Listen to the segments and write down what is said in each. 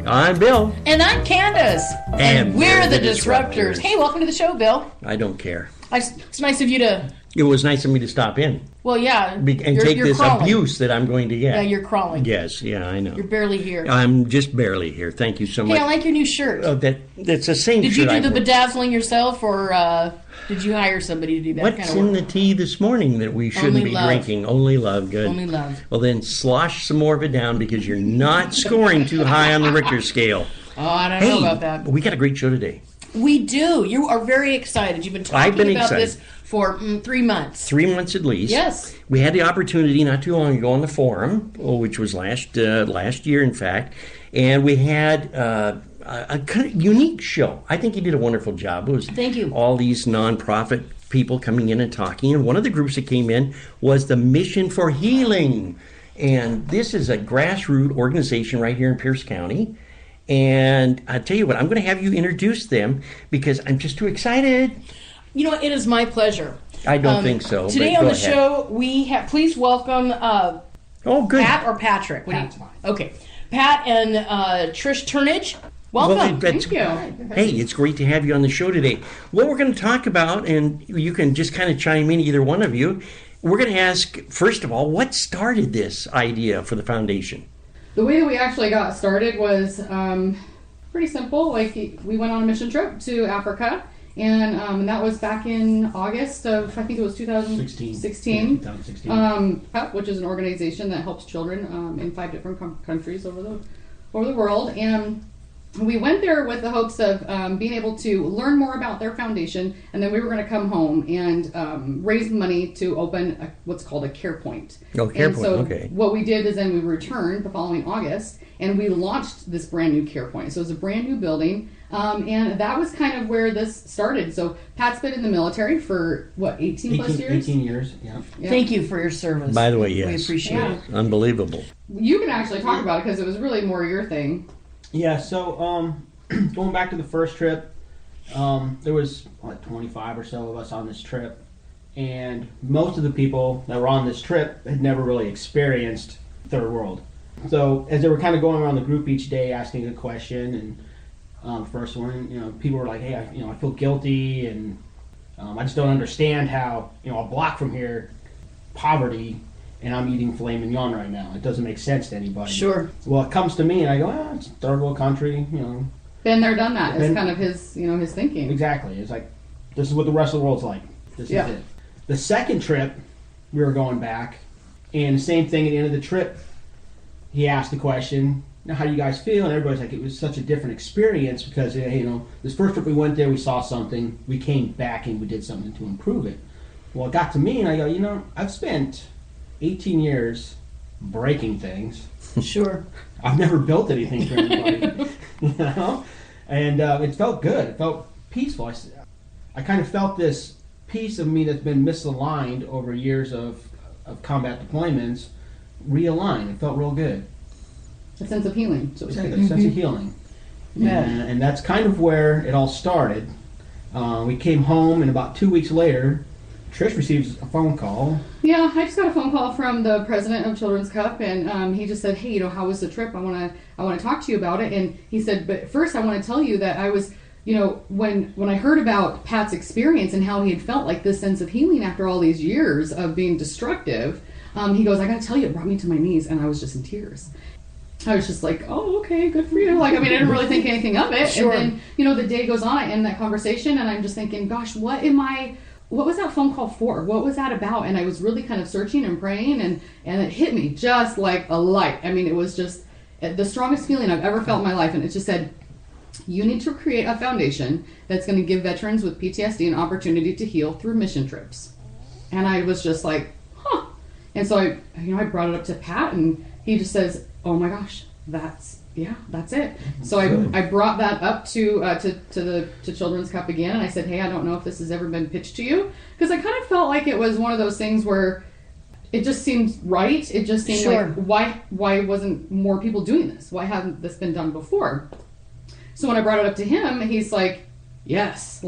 I'm Bill. And I'm Candace. And we're the Disruptors. Hey, welcome to the show, Bill. I don't care. It's nice of you to... It was nice of me to stop in. Well, yeah. And take this crawling. Abuse that I'm going to get. Yeah, you're crawling. Yes, yeah, I know. You're barely here. I'm just barely here. Thank you so much. Hey, I like your new shirt. Oh, that's the same Did shirt you do the bedazzling yourself, or did you hire somebody to do that What's kind of work? in the tea this morning that we shouldn't be drinking? Only love. Good. Only love. Well, then slosh some more of it down because you're not scoring too high on the Richter scale. Oh, I don't know about that. We got a great show today. We do. You are very excited. You've been talking about this for 3 months. 3 months at least. Yes. We had the opportunity not too long ago on the forum, which was last year, in fact, and we had a kind of unique show. I think you did a wonderful job. It was Thank you. All these nonprofit people coming in and talking, and one of the groups that came in was the Mission for Healing, and this is a grassroots organization right here in Pierce County. And I tell you what, I'm going to have you introduce them because I'm just too excited. You know what? It is my pleasure. I don't think so. Today on the show, we have, please welcome good. Pat or Patrick? Pat's fine. Okay. Pat and Trish Turnage. Welcome. Well, Thank you. Hey, it's great to have you on the show today. What we're going to talk about, and you can just kind of chime in, either one of you, we're going to ask, first of all, what started this idea for the foundation? The way that we actually got started was pretty simple. Like, we went on a mission trip to Africa, and that was back in August of, I think it was 2016. 2016. Which is an organization that helps children in 5 different countries over the world. And we went there with the hopes of being able to learn more about their foundation, and then we were going to come home and raise money to open what's called a care point. Oh, care and point, so okay. What we did is then we returned the following August, and we launched this brand new care point. So it was a brand new building, and that was kind of where this started. So Pat's been in the military for, 18 plus years? 18 years, yeah. Thank you for your service. By the way, yes. We appreciate it. Unbelievable. You can actually talk about it because it was really more your thing. Yeah, so going back to the first trip, there was 25 or so of us on this trip, and most of the people that were on this trip had never really experienced third world. So as they were kind of going around the group each day asking a question, and first one, people were like, "Hey, I feel guilty, and I just don't understand how a block from here, poverty." And I'm eating filet mignon right now. It doesn't make sense to anybody. Sure. Well, it comes to me, and I go, it's a third world country, Been there, done that. It's kind of his, his thinking. Exactly. It's like, this is what the rest of the world's like. This is it. The second trip, we were going back, and the same thing at the end of the trip. He asked the question, "Now, how do you guys feel?" And everybody's like, it was such a different experience because, this first trip we went there, we saw something, we came back and we did something to improve it. Well, it got to me, and I go, I've spent 18 years breaking things. Sure. I've never built anything for anybody, and it felt good. It felt peaceful. I kind of felt this piece of me that's been misaligned over years of combat deployments realign. It felt real good. A sense of healing. So a sense of healing. Yeah. And that's kind of where it all started. We came home, and about 2 weeks later, Trish receives a phone call. Yeah, I just got a phone call from the president of Children's Cup, and he just said, "Hey, how was the trip? I want to talk to you about it." And he said, "But first, I want to tell you that I was, when I heard about Pat's experience and how he had felt like this sense of healing after all these years of being destructive, he goes, I got to tell you, it brought me to my knees, and I was just in tears." I was just like, "Oh, okay, good for you." I didn't really think anything of it. Sure. And then, the day goes on, I end that conversation, and I'm just thinking, gosh, what was that phone call for? What was that about? And I was really kind of searching and praying, and it hit me just like a light. It was just the strongest feeling I've ever felt in my life. And it just said, you need to create a foundation that's going to give veterans with PTSD an opportunity to heal through mission trips. And I was just like, huh. And so I brought it up to Pat, and he just says, "Oh my gosh, that's it." So I brought that up to Children's Cup again, and I said, "Hey, I don't know if this has ever been pitched to you," because I kind of felt like it was one of those things where it just seemed right. It just seemed like why wasn't more people doing this? Why hadn't this been done before? So when I brought it up to him, he's like, "Yes,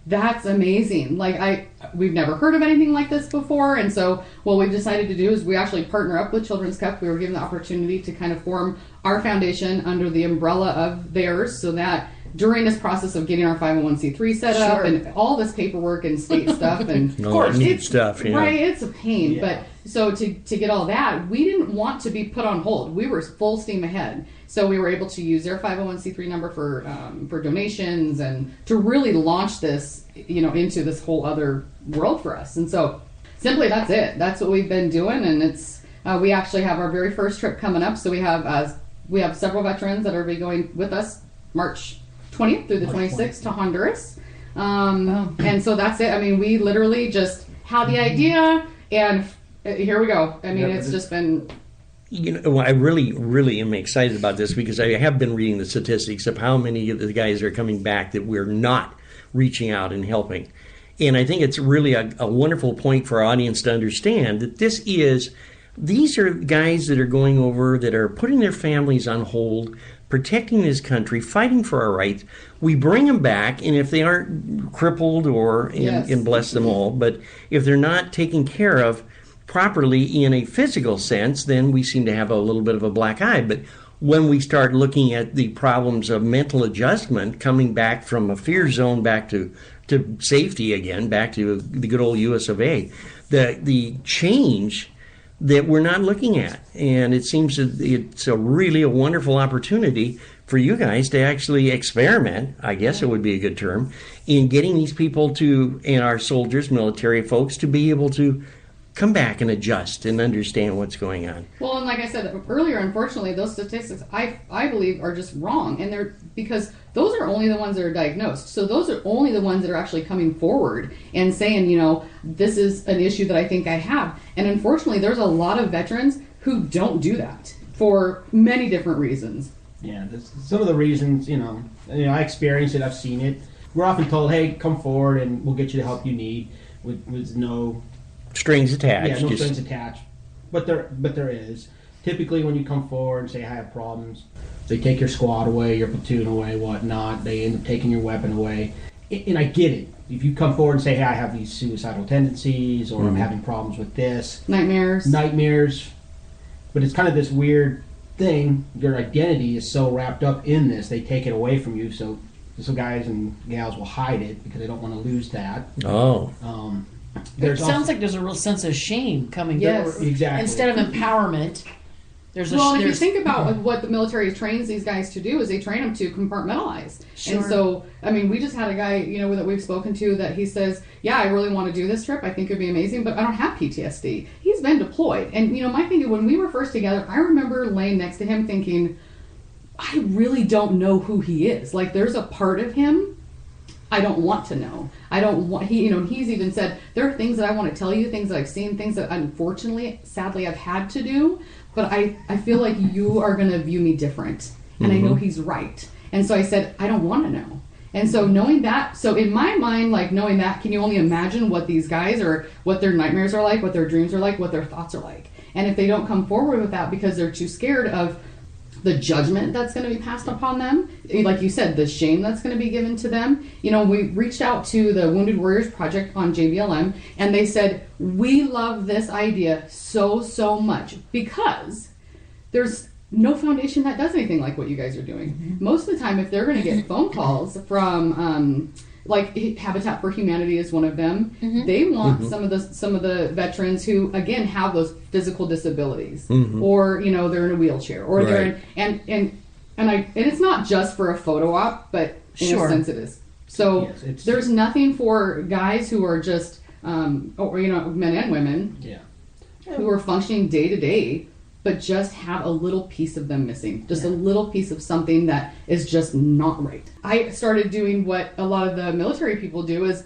that's amazing. Like we've never heard of anything like this before. And so what we've decided to do is we actually partner up with Children's Cup. We were given the opportunity to kind of form our foundation under the umbrella of theirs, so that during this process of getting our 501c3 set up and all this paperwork and state stuff, and of course, neat stuff, right? It's a pain, but so to get all that, we didn't want to be put on hold. We were full steam ahead, so we were able to use their 501c3 number for donations and to really launch this, into this whole other world for us. And so, simply, that's it. That's what we've been doing, and it's we actually have our very first trip coming up. So we have several veterans that are going with us March 20th through the 26th to Honduras. And so that's it. I mean, we literally just had the idea, and here we go. I mean, it's just been... I really, really am excited about this, because I have been reading the statistics of how many of the guys are coming back that we're not reaching out and helping. And I think it's really a wonderful point for our audience to understand that these are guys that are going over, that are putting their families on hold, protecting this country, fighting for our rights. We bring them back, and if they aren't crippled and bless them all, but if they're not taken care of properly in a physical sense, then we seem to have a little bit of a black eye. But when we start looking at the problems of mental adjustment, coming back from a fear zone back to safety again, back to the good old US of A, the change that we're not looking at. And it seems that it's really a wonderful opportunity for you guys to actually experiment, I guess it would be a good term, in getting these people and our soldiers, military folks, to be able to come back and adjust and understand what's going on. Well, and like I said earlier, unfortunately, those statistics I believe are just wrong, and they're because those are only the ones that are diagnosed. So those are only the ones that are actually coming forward and saying, this is an issue that I think I have. And unfortunately, there's a lot of veterans who don't do that for many different reasons. Yeah, some of the reasons, I experienced it, I've seen it. We're often told, hey, come forward and we'll get you the help you need with no strings attached. Yeah, no strings attached. But there is. Typically, when you come forward and say, I have problems, they take your squad away, your platoon away, whatnot. They end up taking your weapon away. And I get it. If you come forward and say, hey, I have these suicidal tendencies, or I'm having problems with this. Nightmares. But it's kind of this weird thing. Your identity is so wrapped up in this, they take it away from you. So guys and gals will hide it because they don't want to lose that. Oh. It sounds like there's a real sense of shame coming yes, through. Exactly. Instead of empowerment, if you think about what the military trains these guys to do, is they train them to compartmentalize. Sure. And so, I mean, we just had a guy, that we've spoken to, that he says, yeah, I really want to do this trip. I think it'd be amazing, but I don't have PTSD. He's been deployed. And, my thing, when we were first together, I remember laying next to him thinking, I really don't know who he is. Like, there's a part of him I don't want to know. I don't want, he's even said, there are things that I want to tell you, things that I've seen, things that unfortunately, sadly, I've had to do, but I feel like you are going to view me different. And I know he's right. And so I said, I don't want to know. And so knowing that, so in my mind, like knowing that, can you only imagine what these guys are, what their nightmares are like, what their dreams are like, what their thoughts are like. And if they don't come forward with that because they're too scared of the judgment that's going to be passed upon them, like you said, the shame that's going to be given to them. We reached out to the Wounded Warriors Project on JBLM, and they said, we love this idea so much because there's no foundation that does anything like what you guys are doing. Mm-hmm. Most of the time, if they're going to get phone calls from like Habitat for Humanity is one of them. Mm-hmm. They want some of the veterans who again have those physical disabilities, or they're in a wheelchair, or they're in, and it's not just for a photo op, but in a sense it is. So there's nothing for guys who are just men and women who are functioning day to day, but just have a little piece of them missing. Just a little piece of something that is just not right. I started doing what a lot of the military people do is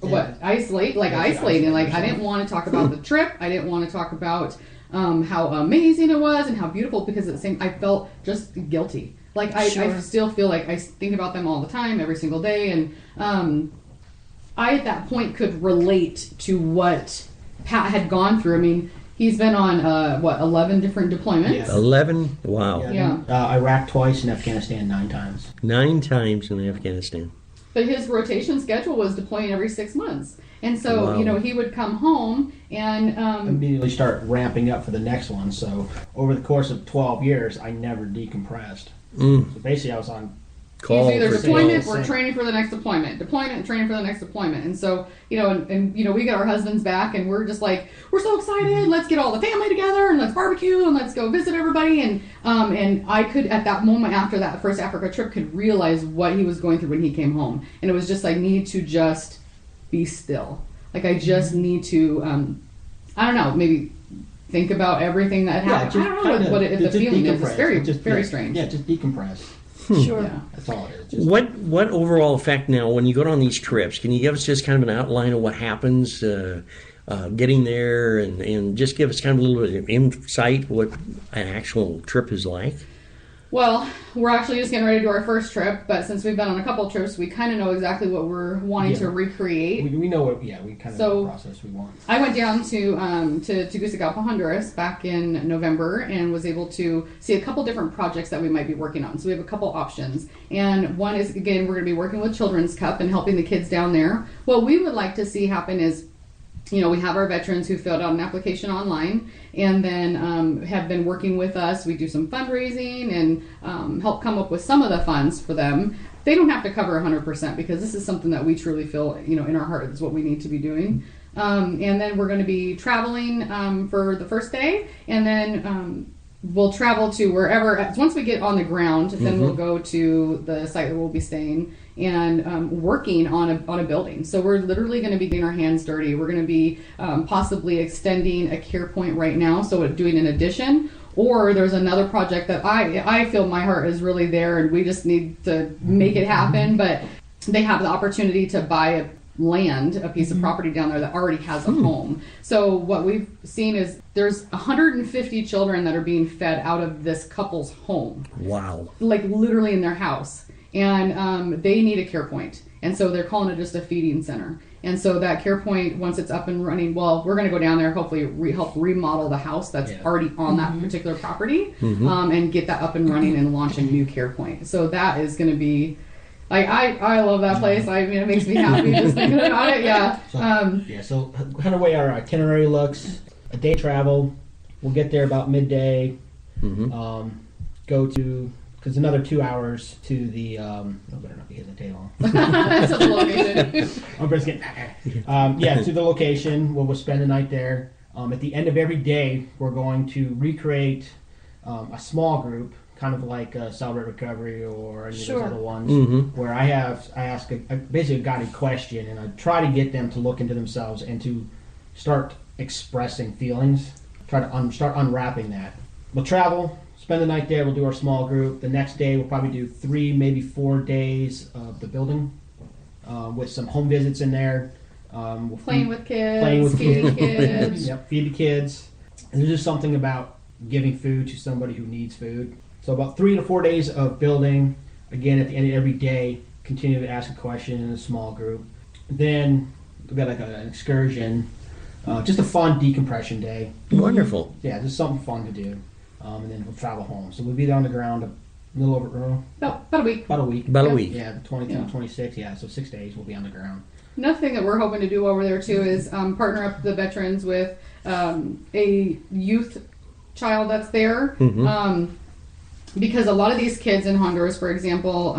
isolating. Like I didn't want to talk about the trip. I didn't want to talk about how amazing it was and how beautiful, because at the same I felt just guilty. Like I still feel like I think about them all the time, every single day. And I at that point could relate to what Pat had gone through. I mean, he's been on 11 different deployments. Yeah. 11? Wow. Yeah. Iraq twice and Afghanistan 9 times. 9 times in Afghanistan. but his rotation schedule was deploying every 6 months. And so, Wow. he would come home and Immediately start ramping up for the next one. So over the course of 12 years, I never decompressed. So basically, I was on Call he's either for deployment calls. or training for the next deployment, deployment, training for the next deployment. And so, and we get our husbands back and we're just like, we're so excited. Let's get all the family together and let's barbecue and let's go visit everybody. And I could, at that moment after that first Africa trip, could realize what he was going through when he came home. And it was just, I need to just be still. Like, I just need to, I don't know, maybe think about everything that happened. I don't know what the feeling is. It's very strange. Yeah, just decompress. Sure. Yeah. That's all it is. What overall effect now when you go on these trips? Can you give us just kind of an outline of what happens getting there, and just give us kind of a little bit of insight what an actual trip is like? Well, we're actually just getting ready to do our first trip, but since we've been on a couple of trips, we kind of know exactly what we're wanting to recreate. We know what, we kind of know the process we want. I went down to Tegucigalpa, Honduras back in November and was able to see a couple different projects that we might be working on. So we have a couple options. And one is, again, we're going to be working with Children's Cup and helping the kids down there. What we would like to see happen is, we have our veterans who filled out an application online and then have been working with us. We do some fundraising and help come up with some of the funds for them. They don't have to cover 100% because this is something that we truly feel, in our heart is what we need to be doing. And then we're going to be traveling for the first day, and then we'll travel to wherever. Once we get on the ground, then we'll go to the site where we'll be staying and working on a building. So we're literally going to be getting our hands dirty. We're going to be possibly extending a care point right now, so doing an addition. Or there's another project that I feel my heart is really there, and we just need to make it happen. But they have the opportunity to buy a piece of property down there that already has a home. So what we've seen is there's 150 children that are being fed out of this couple's home. Wow. Like literally in their house. And they need a care point. And so they're calling it just a feeding center. And so that care point, once it's up and running, well, we're going to go down there, hopefully help remodel the house that's already on that particular property, and get that up and running and launch a new care point. So that is going to be, like, I love that place. I mean, it makes me happy just thinking about it. Yeah. So kind of way our itinerary looks, a day travel, we'll get there about midday, go to, because another 2 hours to the, better not be hitting the table. To the location. I'm just getting, to the location where we'll spend the night there. At the end of every day, we're going to recreate a small group, kind of like Celebrate Recovery or any of those other ones, where I ask basically a guided question, and I try to get them to look into themselves and to start expressing feelings, try to start unwrapping that. We'll travel, spend the night there, we'll do our small group. The next day, we'll probably do 3, maybe 4 days of the building with some home visits in there. Playing with kids, feeding kids. Yep, feed the kids. And there's just something about giving food to somebody who needs food. So about 3 to 4 days of building. Again, at the end of every day, continue to ask a question in a small group. Then we've got like an excursion, just a fun decompression day. Wonderful. Yeah, just something fun to do. And then we'll travel home. So we'll be there on the ground a little over about a week. About a week. About a week. Yeah, the 22, 26. Yeah, so 6 days we'll be on the ground. Another thing that we're hoping to do over there too is partner up the veterans with a youth child that's there. Because a lot of these kids in Honduras, for example,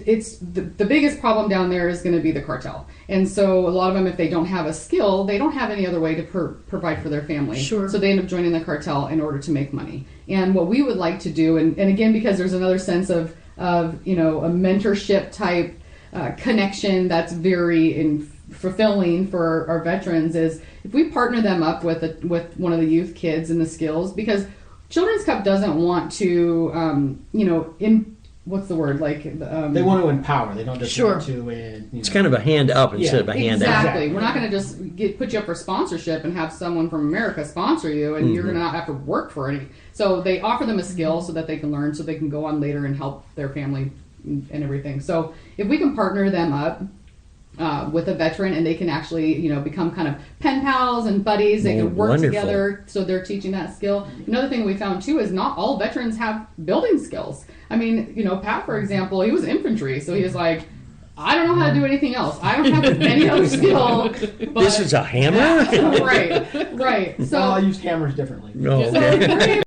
it's the biggest problem down there is going to be the cartel. And so a lot of them, if they don't have a skill, they don't have any other way to provide for their family. Sure. So they end up joining the cartel in order to make money. And what we would like to do, and again, because there's another sense of a mentorship type connection that's very fulfilling for our veterans, is if we partner them up with one of the youth kids and the skills, because Children's Cup doesn't want to, what's the word? Like they want to empower. They don't just want to. It's kind of a hand up instead of a hand out. Exactly. We're not going to just put you up for sponsorship and have someone from America sponsor you, and you're going to not have to work for any. So they offer them a skill so that they can learn, so they can go on later and help their family and everything. So if we can partner them up with a veteran, and they can actually, become kind of pen pals and buddies. They can work together, so they're teaching that skill. Another thing we found too is not all veterans have building skills. I mean, Pat, for example, he was infantry, so he was like, I don't know how to do anything else. I don't have any other skill. But this is a hammer? Right. So I use hammers differently. No. So we're